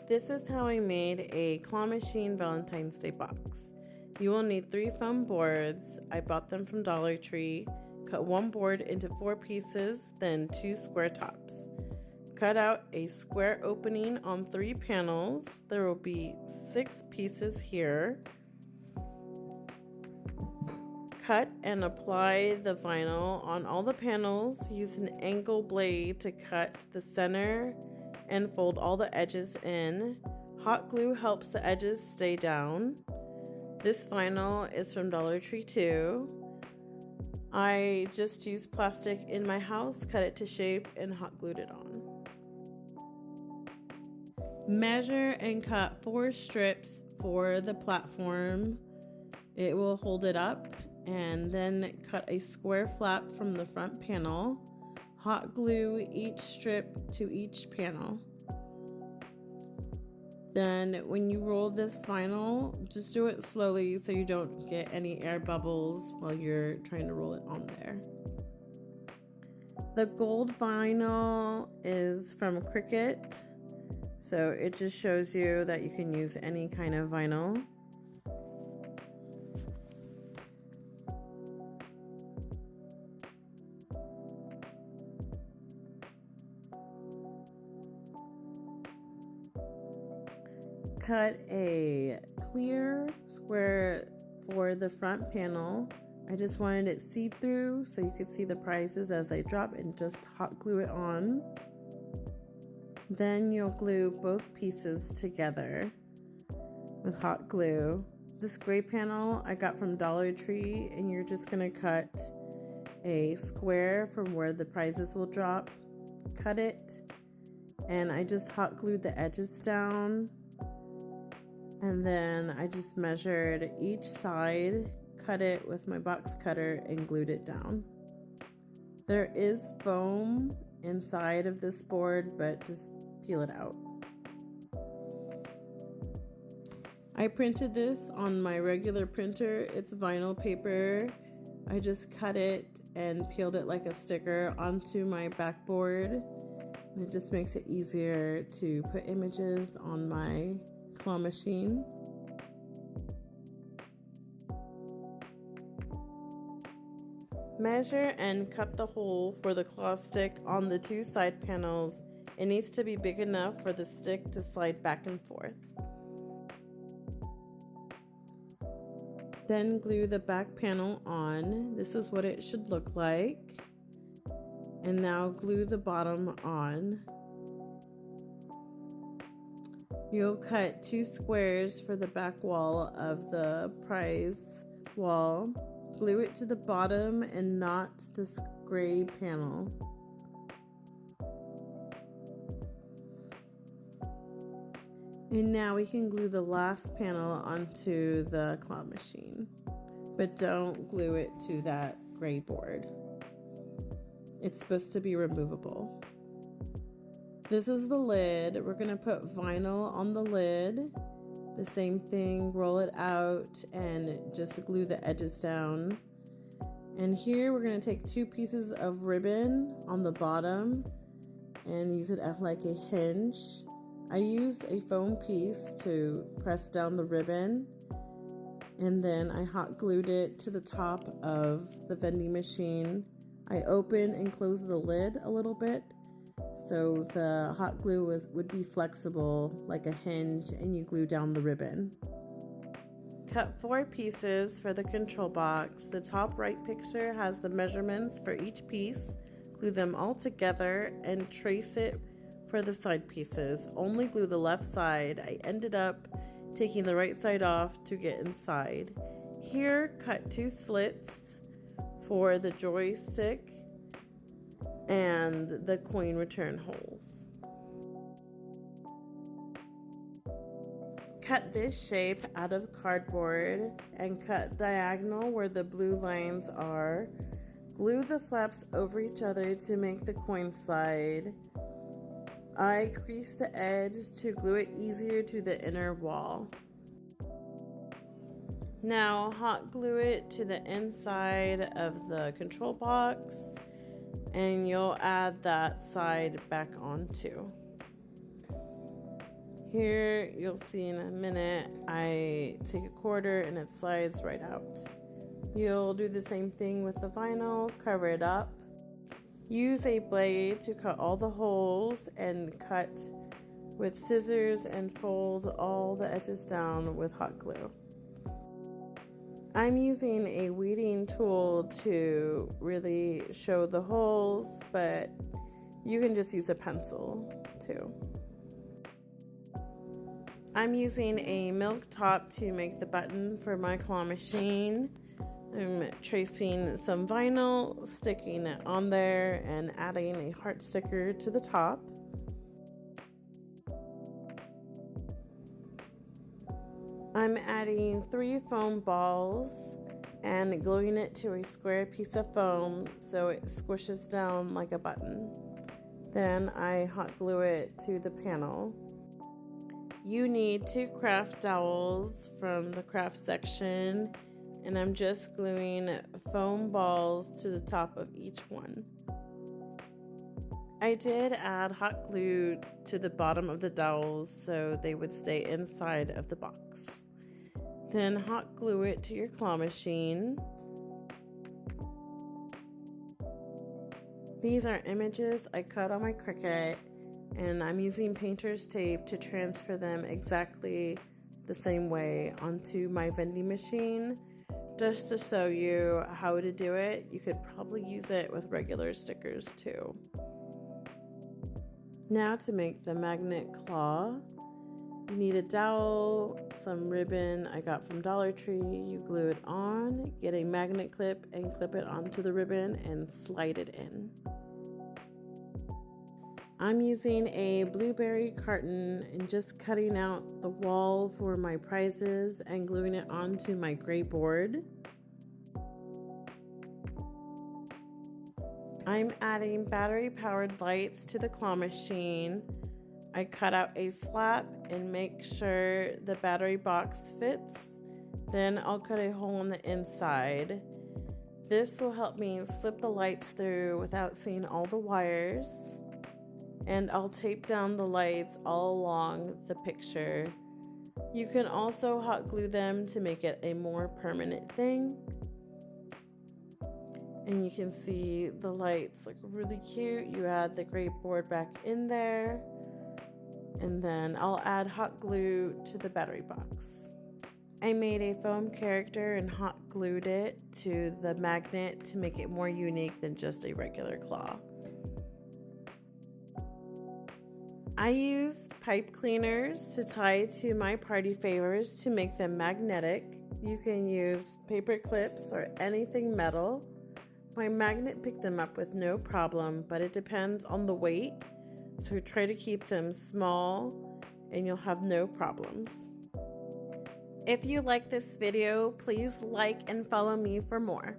This is how I made a claw machine Valentine's Day box. You will need 3 foam boards. I bought them from Dollar Tree. Cut one board into 4 pieces, then 2 square tops. Cut out a square opening on 3 panels. There will be 6 pieces here. Cut and apply the vinyl on all the panels. Use an angle blade to cut the center and fold all the edges in. Hot glue helps the edges stay down. This vinyl is from Dollar Tree too. I just used plastic in my house, cut it to shape, and hot glued it on. Measure and cut 4 strips for the platform. It will hold it up, and then cut a square flap from the front panel. Hot glue each strip to each panel. Then when you roll this vinyl, just do it slowly so you don't get any air bubbles while you're trying to roll it on there. The gold vinyl is from Cricut, so it just shows you that you can use any kind of vinyl. Cut a clear square for the front panel. I just wanted it see-through so you could see the prizes as they drop, and just hot glue it on. Then you'll glue both pieces together with hot glue. This gray panel I got from Dollar Tree, and you're just gonna cut a square from where the prizes will drop. Cut it, and I just hot glued the edges down. And then I just measured each side, cut it with my box cutter, and glued it down. There is foam inside of this board, but just peel it out. I printed this on my regular printer. It's vinyl paper. I just cut it and peeled it like a sticker onto my backboard. And it just makes it easier to put images on my claw machine. Measure and cut the hole for the claw stick on the 2 side panels. It needs to be big enough for the stick to slide back and forth. Then glue the back panel on. This is what it should look like. And now glue the bottom on. You'll cut 2 squares for the back wall of the prize wall. Glue it to the bottom and not this gray panel. And now we can glue the last panel onto the claw machine. But don't glue it to that gray board. It's supposed to be removable. This is the lid. We're gonna put vinyl on the lid. The same thing, roll it out and just glue the edges down. And here we're gonna take 2 pieces of ribbon on the bottom and use it as like a hinge. I used a foam piece to press down the ribbon, and then I hot glued it to the top of the vending machine. I open and close the lid a little bit, so the hot glue would be flexible like a hinge, and you glue down the ribbon. Cut 4 pieces for the control box. The top right picture has the measurements for each piece. Glue them all together and trace it for the side pieces. Only glue the left side. I ended up taking the right side off to get inside. Here, cut 2 slits for the joystick and the coin return holes. Cut this shape out of cardboard and cut diagonal where the blue lines are. Glue the flaps over each other to make the coin slide. I creased the edge to glue it easier to the inner wall. Now hot glue it to the inside of the control box, and you'll add that side back on too. Here, you'll see in a minute, I take a quarter and it slides right out. You'll do the same thing with the vinyl, cover it up. Use a blade to cut all the holes and cut with scissors and fold all the edges down with hot glue. I'm using a weeding tool to really show the holes, but you can just use a pencil too. I'm using a milk top to make the button for my claw machine. I'm tracing some vinyl, sticking it on there, and adding a heart sticker to the top. I'm adding 3 foam balls and gluing it to a square piece of foam so it squishes down like a button. Then I hot glue it to the panel. You need 2 craft dowels from the craft section, and I'm just gluing foam balls to the top of each one. I did add hot glue to the bottom of the dowels so they would stay inside of the box. Then hot glue it to your claw machine. These are images I cut on my Cricut, and I'm using painter's tape to transfer them exactly the same way onto my vending machine. Just to show you how to do it, you could probably use it with regular stickers too. Now to make the magnet claw, you need a dowel, some ribbon I got from Dollar Tree. You glue it on, get a magnet clip and clip it onto the ribbon and slide it in. I'm using a blueberry carton and just cutting out the wall for my prizes and gluing it onto my gray board. I'm adding battery-powered lights to the claw machine. I cut out a flap and make sure the battery box fits. Then I'll cut a hole on the inside. This will help me slip the lights through without seeing all the wires. And I'll tape down the lights all along the picture. You can also hot glue them to make it a more permanent thing. And you can see the lights look really cute. You add the gray board back in there. And then I'll add hot glue to the battery box. I made a foam character and hot glued it to the magnet to make it more unique than just a regular claw. I use pipe cleaners to tie to my party favors to make them magnetic. You can use paper clips or anything metal. My magnet picked them up with no problem, but it depends on the weight. So try to keep them small and you'll have no problems. If you like this video, please like and follow me for more.